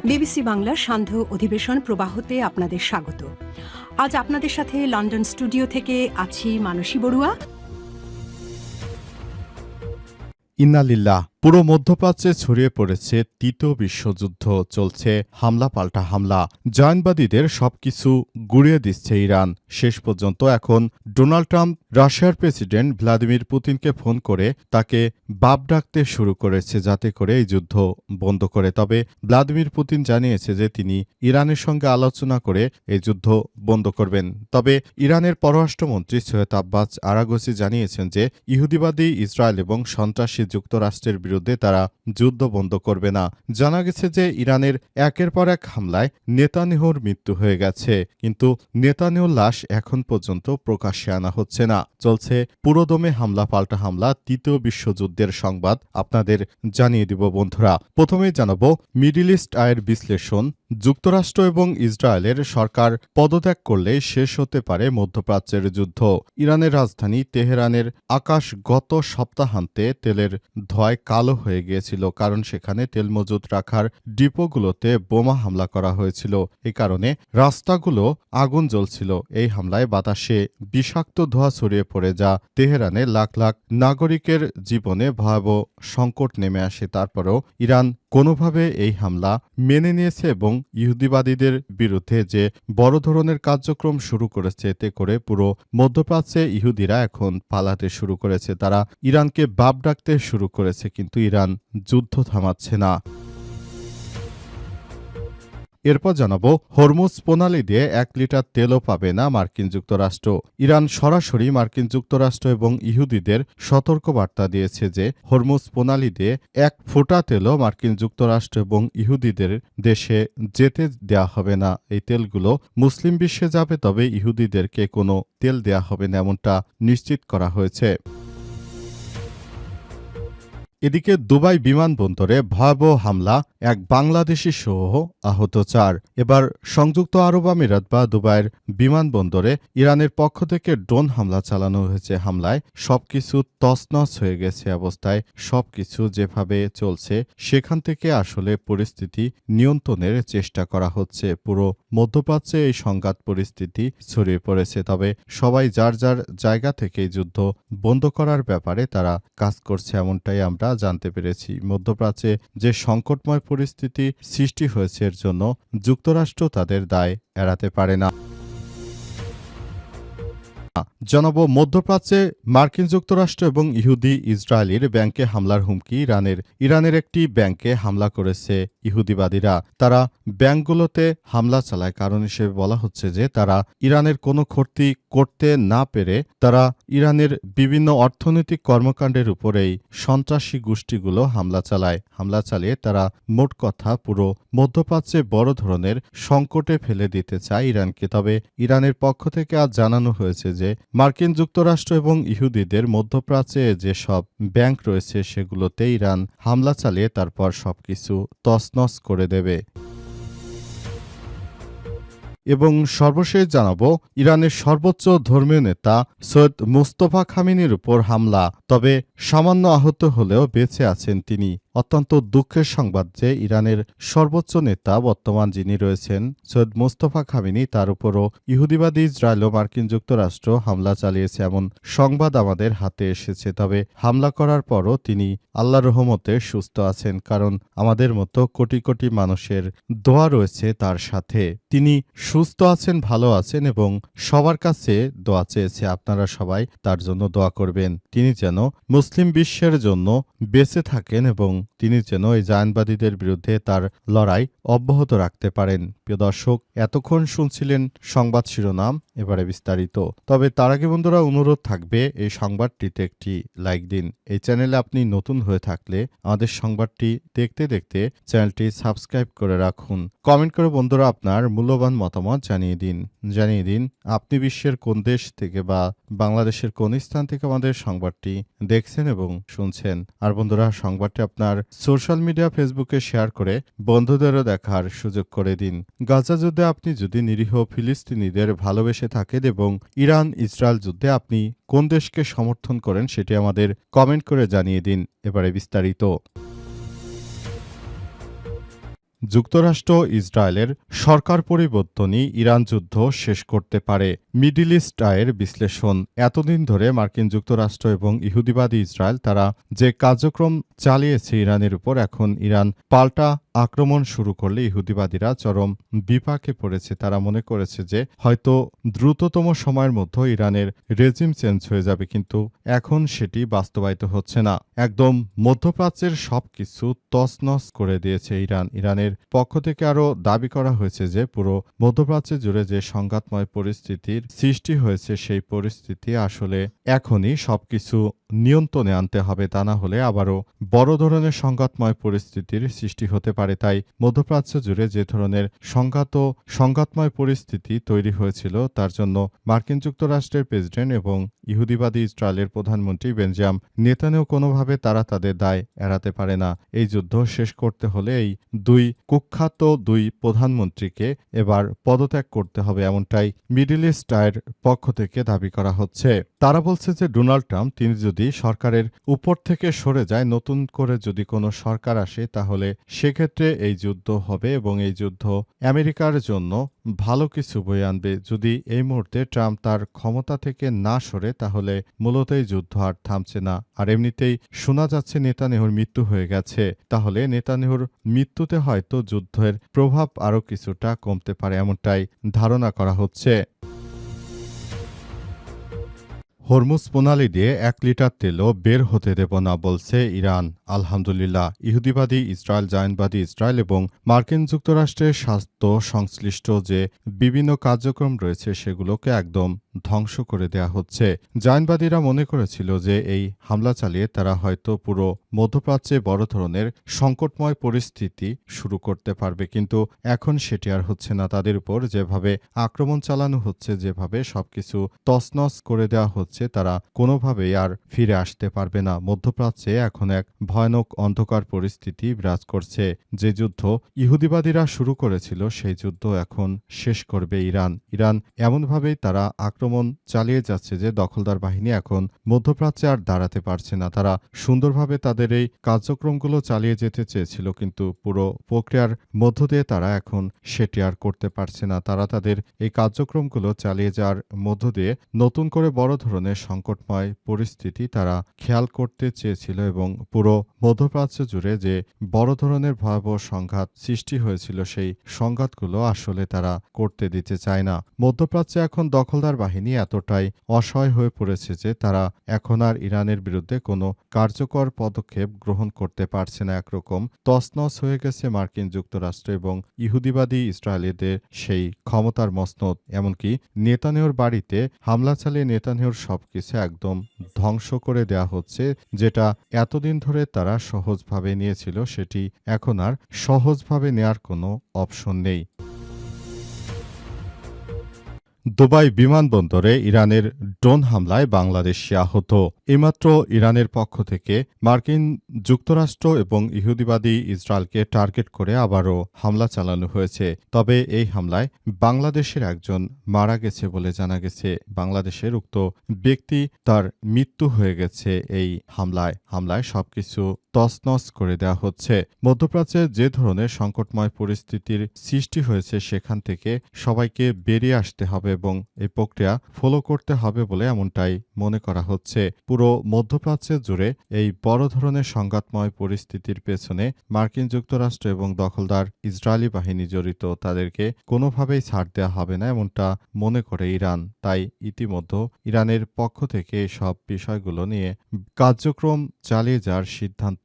BBC বাংলার সান্ধ্য অধিবেশন প্রবাহতে আপনাদের স্বাগত। আজ আপনাদের সাথে লন্ডন স্টুডিও থেকে আছি মানসী বড়ুয়া। ইন্নালিল্লাহ। পুরো মধ্যপ্রাচ্যে ছড়িয়ে পড়েছে তৃতীয় বিশ্বযুদ্ধ। চলছে হামলা পাল্টা হামলা। জায়নবাদীদের সবকিছু গুড়িয়ে দিচ্ছে ইরান। শেষ পর্যন্ত এখন ডোনাল্ড ট্রাম্প রাশিয়ার প্রেসিডেন্ট ভ্লাদিমির পুতিনকে ফোন করে তাকে বাপ ডাকতে শুরু করেছে, যাতে করে এই যুদ্ধ বন্ধ করে। তবে ভ্লাদিমির পুতিন জানিয়েছে যে তিনি ইরানের সঙ্গে আলোচনা করে এই যুদ্ধ বন্ধ করবেন। তবে ইরানের পররাষ্ট্রমন্ত্রী সৈয়দ আব্বাস আরাগচি জানিয়েছেন যে ইহুদিবাদী ইসরায়েল এবং সন্ত্রাসী যুক্তরাষ্ট্রের বিরুদ্ধে তারা যুদ্ধ বন্ধ করবে না। জানা গেছে যে ইরানের একের পর এক হামলায় নেতানিয়াহুর মৃত্যু হয়ে গেছে, কিন্তু নেতানিয়াহুর লাশ এখন পর্যন্ত প্রকাশ্যে আনা হচ্ছে না। চলছে পুরোদমে হামলা পাল্টা হামলা। তৃতীয় বিশ্বযুদ্ধের সংবাদ আপনাদের জানিয়ে দিব বন্ধুরা। প্রথমেই জানাবো মিডল ইস্ট আয়ের বিশ্লেষণ। যুক্তরাষ্ট্র এবং ইসরায়েলের সরকার পদত্যাগ করলে শেষ হতে পারে মধ্যপ্রাচ্যের যুদ্ধ। ইরানের রাজধানী তেহরানের আকাশ গত সপ্তাহান্তে তেলের ধোঁয়ায় কালো হয়ে গিয়েছিল, কারণ সেখানে তেল মজুত রাখার ডিপোগুলোতে বোমা হামলা করা হয়েছিল। এ কারণে রাস্তাগুলো আগুন জ্বলছিল। এই হামলায় বাতাসে বিষাক্ত ধোঁয়া ছড়িয়ে পড়ে, যা তেহরানে লাখ লাখ নাগরিকের জীবনে ভয়াবহ সংকট নেমে আসে। তারপরেও ইরান কোনোভাবে এই হামলা মেনে নিয়েছে এবং ইহুদিবাদীদের বিরুদ্ধে যে বড় ধরনের কার্যক্রম শুরু করেছে, এতে করে পুরো মধ্যপ্রাচ্যে ইহুদিরা এখন পালাতে শুরু করেছে। তারা ইরানকে বাপ ডাকতে শুরু করেছে, কিন্তু ইরান যুদ্ধ থামাচ্ছে না। এরপর জানাবো হরমুজ প্রণালী দিয়ে 1 লিটার তেলও পাবে না মার্কিন যুক্তরাষ্ট্র। ইরান সরাসরি মার্কিন যুক্তরাষ্ট্র এবং ইহুদিদের সতর্কবার্তা দিয়েছে যে হরমুজ প্রণালী দিয়ে 1 ফোঁটা তেলও মার্কিন যুক্তরাষ্ট্র এবং ইহুদিদের দেশে যেতে দেয়া হবে না। এই তেলগুলো মুসলিম বিশ্বে যাবে, তবে ইহুদিদেরকে কোনো তেল দেয়া হবে না, এমনটা নিশ্চিত করা হয়েছে। এদিকে দুবাই বিমানবন্দরে ভয়াবহ হামলা, এক বাংলাদেশি সহ আহত 4। এবার সংযুক্ত আরব আমিরাত বা দুবাইয়ের বিমানবন্দরে ইরানের পক্ষ থেকে ড্রোন হামলা চালানো হয়েছে। হামলায় সবকিছু তছনছ হয়ে গেছে। অবস্থায় সবকিছু যেভাবে চলছে সেখান থেকে আসলে পরিস্থিতি নিয়ন্ত্রণের চেষ্টা করা হচ্ছে। পুরো মধ্যপ্রাচ্যে এই সংঘাত পরিস্থিতি ছড়িয়ে পড়েছে। তবে সবাই যার যার জায়গা থেকে যুদ্ধ বন্ধ করার ব্যাপারে তারা কাজ করছে, এমনটাই আমরা জানতে পেরেছি। মধ্যপ্রাচ্যে যে সংকটময় পরিস্থিতি সৃষ্টি হয়েছে, এর জন্য যুক্তরাষ্ট্র তাদের দায় এড়াতে পারে না। জানাবো মধ্যপ্রাচ্যে মার্কিন যুক্তরাষ্ট্র এবং ইহুদি ইসরায়েলের ব্যাংকে হামলার হুমকি। ইরানের একটি ব্যাংকে হামলা করেছে ইহুদিবাদীরা। তারা ব্যাংকগুলোতে হামলা চালায়। কারণ হিসেবে বলা হচ্ছে যে তারা ইরানের কোনো ক্ষতি করতে না পেরে তারা ইরানের বিভিন্ন অর্থনৈতিক কর্মকাণ্ডের উপরেই সন্ত্রাসী গোষ্ঠীগুলো হামলা চালায়। হামলা চালিয়ে তারা মোট কথা পুরো মধ্যপ্রাচ্যে বড় ধরনের সংকটে ফেলে দিতে চায় ইরানকে। তবে ইরানের পক্ষ থেকে আজ জানানো হয়েছে যে মার্কিন যুক্তরাষ্ট্র এবং ইহুদিদের মধ্যপ্রাচ্যে যেসব ব্যাংক রয়েছে সেগুলোতে ইরান হামলা চালিয়ে তারপর সবকিছু তছনছ করে দেবে। এবং সর্বশেষ জানাবো ইরানের সর্বোচ্চ ধর্মীয় নেতা সৈয়দ মুস্তফা খামেনির উপর হামলা, তবে সামান্য আহত হলেও বেঁচে আছেন তিনি। অত্যন্ত দুঃখের সংবাদ যে ইরানের সর্বোচ্চ নেতা বর্তমান যিনি রয়েছেন সৈয়দ মুস্তফা খামেনি, তার উপরও ইহুদিবাদী ইসরায়েল ও মার্কিন যুক্তরাষ্ট্র হামলা চালিয়েছে এমন সংবাদ আমাদের হাতে এসেছে। তবে হামলা করার পরও তিনি আল্লাহর রহমতে সুস্থ আছেন, কারণ আমাদের মতো কোটি কোটি মানুষের দোয়া রয়েছে তার সাথে। তিনি সুস্থ আছেন, ভালো আছেন এবং সবার কাছে দোয়া চেয়েছে। আপনারা সবাই তার জন্য দোয়া করবেন, তিনি যেন মুসলিম বিশ্বের জন্য বেঁচে থাকেন এবং তিনি যেন এই জায়নবাদীদের বিরুদ্ধে তার লড়াই অব্যাহত রাখতে পারেন। প্রিয় দর্শক, এতক্ষণ শুনছিলেন সংবাদ শিরোনাম, এবারে বিস্তারিত। তবে তার আগে বন্ধুরা অনুরোধ থাকবে এই সংবাদটিতে একটি লাইক দিন। এই চ্যানেলে আপনি নতুন হয়ে থাকলে আমাদের সংবাদটি দেখতে দেখতে চ্যানেলটি সাবস্ক্রাইব করে রাখুন। কমেন্ট করে বন্ধুরা আপনার মূল্যবান মতামত জানিয়ে দিন আপনি বিশ্বের কোন দেশ থেকে বা বাংলাদেশের কোন স্থান থেকে আমাদের সংবাদটি দেখছেন এবং শুনছেন। আর বন্ধুরা সংবাদটি আপনার সোশ্যাল মিডিয়া ফেসবুকে শেয়ার করে বন্ধুদেরও দেখার সুযোগ করে দিন। গাজা যুদ্ধে আপনি যদি নিরীহ ফিলিস্তিনিদের ভালোবেসে থাকেন এবং ইরান ইসরায়েল যুদ্ধে আপনি কোন দেশকে সমর্থন করেন সেটি আমাদের কমেন্ট করে জানিয়ে দিন। এবারে বিস্তারিত। যুক্তরাষ্ট্র ইসরায়েলের সরকার পরিবর্তনই ইরান যুদ্ধ শেষ করতে পারে। মিডল ইস্ট আইয়ের বিশ্লেষণ। এতদিন ধরে মার্কিন যুক্তরাষ্ট্র এবং ইহুদিবাদী ইসরায়েল তারা যে কার্যক্রম চালিয়েছে ইরানের উপর, এখন ইরান পাল্টা আক্রমণ শুরু করলে ইহুদিবাদীরা চরম বিপাকে পড়েছে। তারা মনে করেছে যে হয়তো দ্রুততম সময়ের মধ্যে ইরানের রেজিম চেঞ্জ হয়ে যাবে, কিন্তু এখন সেটি বাস্তবায়িত হচ্ছে না। একদম মধ্যপ্রাচ্যের সবকিছু তছনছ করে দিয়েছে ইরান। ইরানের পক্ষ থেকে আরও দাবি করা হয়েছে যে পুরো মধ্যপ্রাচ্য জুড়ে যে সংঘাতময় পরিস্থিতির সৃষ্টি হয়েছে, সেই পরিস্থিতি আসলে এখনই সবকিছু নিয়ন্ত্রণে আনতে হবে, তা না হলে আবারও বড় ধরনের সংঘাতময় পরিস্থিতির সৃষ্টি হতে পারে। তাই মধ্যপ্রাচ্য জুড়ে যে ধরনের সংঘাতময় পরিস্থিতি তৈরি হয়েছিল, তার জন্য মার্কিন যুক্তরাষ্ট্রের প্রেসিডেন্ট এবং ইহুদিবাদী ইসরায়েলের প্রধানমন্ত্রী বেঞ্জামিন নেতানিয়াহু কোনোভাবে তারা তাদের দায় এড়াতে পারে না। এই যুদ্ধ শেষ করতে হলে এই কুখ্যাত দুই প্রধানমন্ত্রীকে এবার পদত্যাগ করতে হবে, এমনটাই মিডল ইস্ট আইয়ের পক্ষ থেকে দাবি করা হচ্ছে। তারা বলছে যে ডোনাল্ড ট্রাম্প তিনি যদি সরকারের উপর থেকে সরে যায়, নতুন করে যদি কোনো সরকার আসে, তাহলে সেক্ষেত্রে এই যুদ্ধ হবে এবং এই যুদ্ধ আমেরিকার জন্য ভালো কিছু বয়ে আনবে। যদি এই মুহূর্তে ট্রাম্প তার ক্ষমতা থেকে না সরে, তাহলে মূলত এই যুদ্ধ আর থামছে না। আর এমনিতেই শোনা যাচ্ছে নেতানিয়াহুর মৃত্যু হয়ে গেছে, তাহলে নেতানিয়াহুর মৃত্যুতে হয়তো যুদ্ধের প্রভাব আরও কিছুটা কমতে পারে, এমনটাই ধারণা করা হচ্ছে। হরমুজ প্রণালী দিয়ে 1 লিটার তেলও বের হতে দেব না বলছে ইরান। আলহামদুলিল্লাহ, ইহুদিবাদী ইসরায়েল, জায়নবাদী ইসরায়েল এবং মার্কিন যুক্তরাষ্ট্রের স্বাস্থ্য সংশ্লিষ্ট যে বিভিন্ন কার্যক্রম রয়েছে, সেগুলোকে একদম ধ্বংস করে দেয়া হচ্ছে। জায়নবাদীরা মনে করেছিল যে এই হামলা চালিয়ে তারা হয়তো পুরো মধ্যপ্রাচ্যে বড় ধরনের সংকটময় পরিস্থিতি শুরু করতে পারবে, কিন্তু এখন সেটি আর হচ্ছে না। তাদের উপর যেভাবে আক্রমণ চালানো হচ্ছে, যেভাবে সবকিছু তছনছ করে দেওয়া হচ্ছে, তারা কোনোভাবেই আর ফিরে আসতে পারবে না। মধ্যপ্রাচ্যে এখন এক ভয়ানক অন্ধকার পরিস্থিতি বিরাজ করছে। যে যুদ্ধ ইহুদিবাদীরা শুরু করেছিল, সেই যুদ্ধ এখন শেষ করবে ইরান। ইরান এমনভাবেই তারা আক্রমণ চালিয়ে যাচ্ছে যে দখলদার বাহিনী এখন মধ্যপ্রাচ্যে আর দাঁড়াতে পারছে না। তারা সুন্দরভাবে তাদের এই কার্যক্রমগুলো চালিয়ে যেতে চেয়েছিল, কিন্তু পুরো প্রক্রিয়ার মধ্য দিয়ে তারা এখন সেটি আর করতে পারছে না। তারা তাদের এই কার্যক্রমগুলো চালিয়ে যাওয়ার মধ্য দিয়ে নতুন করে বড় ধরনের সংকটময় পরিস্থিতি তারা খেয়াল করতে চেয়েছিল এবং পুরো মধ্যপ্রাচ্য জুড়ে যে বড় ধরনের ভয়াবহ সংঘাত সৃষ্টি হয়েছিল, সেই সংঘাতগুলো আসলে তারা করতে দিতে চায় না। মধ্যপ্রাচ্যে এখন দখলদার বাহিনী এতটাই অসহায় হয়ে পড়েছে যে তারা এখন আর ইরানের বিরুদ্ধে কোনো কার্যকর পদক্ষেপ গ্রহণ করতে পারছে না। একরকম তছনছ হয়ে গেছে মার্কিন যুক্তরাষ্ট্র এবং ইহুদিবাদী ইসরায়েলিদের সেই ক্ষমতার মসনদ। এমনকি নেতানিয়াহুর বাড়িতে হামলা চালিয়ে নেতানিয়াহুর সবকিছু একদম ধ্বংস করে দেয়া হচ্ছে। যেটা এতদিন ধরে তারা সহজভাবে নিয়েছিল, সেটি এখন আর সহজভাবে নেয়ার কোনো অপশন নেই। দুবাই বিমানবন্দরে ইরানের ড্রোন হামলায় বাংলাদেশি আহত। এইমাত্র ইরানের পক্ষ থেকে মার্কিন যুক্তরাষ্ট্র এবং ইহুদিবাদী ইসরায়েলকে টার্গেট করে আবারও হামলা চালানো হয়েছে। তবে এই হামলায় বাংলাদেশের একজন মারা গেছে বলে জানা গেছে। বাংলাদেশের উক্ত ব্যক্তি তার মৃত্যু হয়ে গেছে এই হামলায় সবকিছু তছনছ করে দেওয়া হচ্ছে। মধ্যপ্রাচ্যে যে ধরনের সংকটময় পরিস্থিতির সৃষ্টি হয়েছে, সেখান থেকে সবাইকে বেরিয়ে আসতে হবে এবং এই প্রক্রিয়া ফলো করতে হবে বলে এমনটাই মনে করা হচ্ছে। পুরো মধ্যপ্রাচ্য জুড়ে এই বড় ধরনের সংঘাতময় পরিস্থিতির পেছনে মার্কিন যুক্তরাষ্ট্র এবং দখলদার ইসরায়েলি বাহিনী জড়িত। তাদেরকে কোনোভাবেই ছাড় দেওয়া হবে না, এমনটা মনে করে ইরান। তাই ইতিমধ্যে ইরানের পক্ষ থেকে সব বিষয়গুলো নিয়ে কার্যক্রম চালিয়ে যাওয়ার সিদ্ধান্ত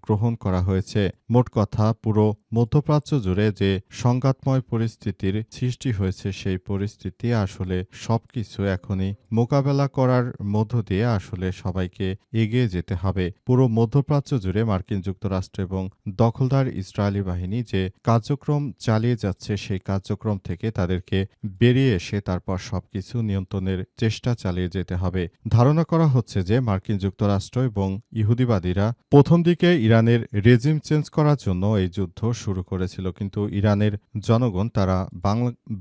গ্রহণ করা হয়েছে। মোট কথা, পুরো মধ্যপ্রাচ্য জুড়ে যে সংঘাতময় পরিস্থিতির সৃষ্টি হয়েছে, সেই পরিস্থিতি আসলে সবকিছু এখনই মোকাবেলা করার মধ্য দিয়ে আসলে সবাইকে এগিয়ে যেতে হবে। পুরো মধ্যপ্রাচ্য জুড়ে মার্কিন যুক্তরাষ্ট্র এবং দখলদার ইসরায়েলি বাহিনী যে কার্যক্রম চালিয়ে যাচ্ছে, সেই কার্যক্রম থেকে তাদেরকে বেরিয়ে এসে তারপর সবকিছু নিয়ন্ত্রণের চেষ্টা চালিয়ে যেতে হবে। ধারণা করা হচ্ছে যে মার্কিন যুক্তরাষ্ট্র এবং ইহুদিবাদীরা প্রথম দিকে ইরানের রেজিম চেঞ্জ করার জন্য এই যুদ্ধ শুরু করেছিল, কিন্তু ইরানের জনগণ তারা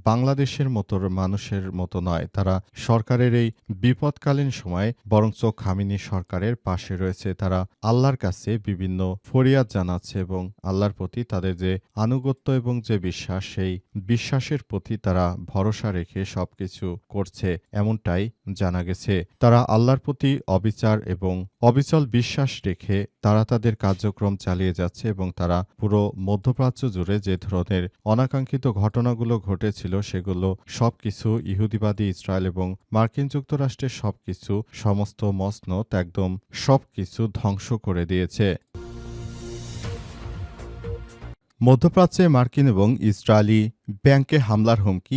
বাংলাদেশের মতো মানুষের মতো নয়। তারা সরকারের এই বিপদকালীন সময়ে বরঞ্চ খামেনি সরকারের পাশে রয়েছে। তারা আল্লাহর কাছে বিভিন্ন ফরিয়াদ জানাচ্ছে এবং আল্লাহর প্রতি তাদের যে আনুগত্য এবং যে বিশ্বাস, সেই বিশ্বাসের প্রতি তারা ভরসা রেখে সবকিছু করছে, এমনটাই জানা গেছে। তারা আল্লাহর প্রতি অবিচার এবং অবিচল বিশ্বাস রেখে তারা তাদের কার্যক্রম চালিয়ে যাচ্ছে এবং তারা পুরো মধ্যপ্রাচ্য জুড়ে যে ধরনের অনাকাঙ্ক্ষিত ঘটনাগুলো ঘটেছিল সেগুলো সবকিছু ইহুদিবাদী ইসরায়েল এবং মার্কিন যুক্তরাষ্ট্রের সবকিছু সমস্ত মসনদ একদম সবকিছু ধ্বংস করে দিয়েছে। মধ্যপ্রাচ্যে মার্কিন এবং ইসরায়েলি ব্যাংকে হামলার হুমকি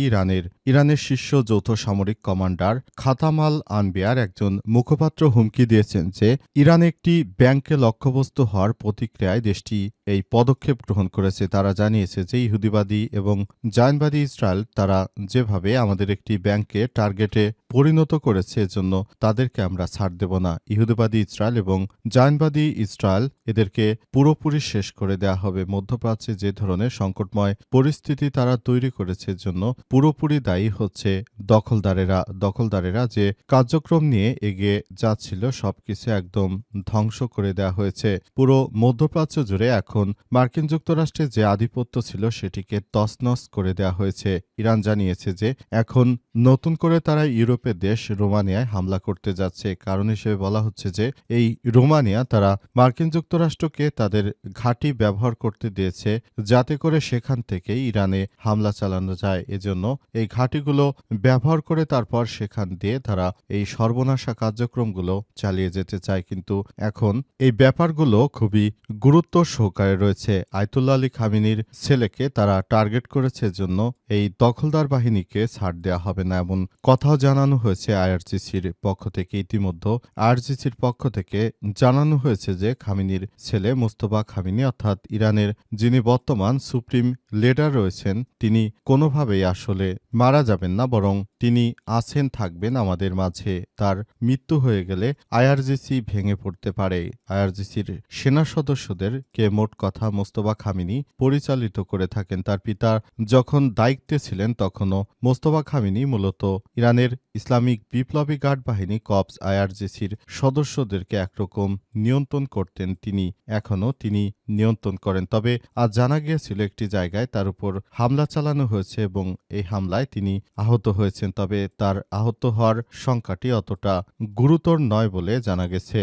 ইরানের শীর্ষ যৌথ সামরিক কমান্ডার খাতাম আল আনবিয়ার একজন মুখপাত্র হুমকি দিয়েছেন যে ইরান একটি ব্যাংকে লক্ষ্যবস্তু হওয়ার প্রতিক্রিয়ায় দেশটি এই পদক্ষেপ গ্রহণ করেছে। তারা জানিয়েছে যে ইহুদিবাদী এবং জায়নবাদী ইসরায়েল তারা যেভাবে আমাদের একটি ব্যাংকে টার্গেটে পরিণত করেছে, এজন্য তাদেরকে আমরা ছাড় দেব না। ইহুদিবাদী ইসরায়েল এবং জায়নবাদী ইসরায়েল এদেরকে পুরোপুরি শেষ করে দেয়া হবে। মধ্যপ্রাচ্যে যে ধরনের সংকটময় পরিস্থিতি তারা তৈরি করেছে জন্য পুরোপুরি দায়ী হচ্ছে দখলদারেরা যে কার্যক্রম নিয়ে এগিয়ে যাচ্ছিল সবকিছু একদম ধ্বংস করে দেয়া হয়েছে। পুরো মধ্যপ্রাচ্য জুড়ে এখন মার্কিন যুক্তরাষ্ট্রের যে আধিপত্য ছিল সেটিকে তছনছ করে দেয়া হয়েছে। ইরান জানিয়েছে যে এখন নতুন করে তারা ইউরোপের দেশ রোমানিয়ায় হামলা করতে যাচ্ছে। কারণ হিসেবে বলা হচ্ছে যে এই রোমানিয়া তারা মার্কিন যুক্তরাষ্ট্রকে তাদের ঘাঁটি ব্যবহার করতে দিয়েছে যাতে করে সেখান থেকেই ইরানে হামলা চালানো যায়। এজন্য এই ঘাঁটিগুলো ব্যবহার করে তারপর সেখান দিয়ে তারা এই সর্বনাশা কার্যক্রমগুলো চালিয়ে যেতে চায়। কিন্তু এখন এই ব্যাপারগুলো খুবই গুরুত্ব সহকারে রয়েছে। আয়তুল্লাহ আলী খামেনির ছেলেকে তারা টার্গেট করেছে জন্য এই দখলদার বাহিনীকে ছাড় দেওয়া হবে না, এমন কথাও জানানো হয়েছে আইআরজিসির পক্ষ থেকে। ইতিমধ্যে আইআরজিসির পক্ষ থেকে জানানো হয়েছে যে খামেনির ছেলে মোস্তফা খামেনি অর্থাৎ ইরানের যিনি বর্তমান সুপ্রিম লিডার রয়েছেন তিনি কোনোভাবেই আসলে মারা যাবেন না, বরং তিনি থাকবেন আমাদের মাঝে। তার মৃত্যু হয়ে গেলে আইআরজিসি ভেঙে পড়তে পারে। আইআরজিসির সেনা সদস্যদেরকে মোট কথা মোস্তফা খামেনি পরিচালিত করে থাকেন। তার পিতা যখন দায়িত্বে ছিলেন তখনও মোস্তফা খামেনি মূলত ইরানের ইসলামিক বিপ্লবী গার্ড বাহিনী কপস আইআরজিসির সদস্যদেরকে একরকম নিয়ন্ত্রণ করতেন। এখনও তিনি নিয়ন্ত্রণ করেন। তবে আজ জানা গিয়েছিল একটি জায়গায় তার উপর হামলা চালানো হয়েছে এবং এই হামলায় তিনি আহত হয়েছেন। তবে তার আহত হওয়ার সংখ্যাটি অতটা গুরুতর নয় বলে জানা গেছে।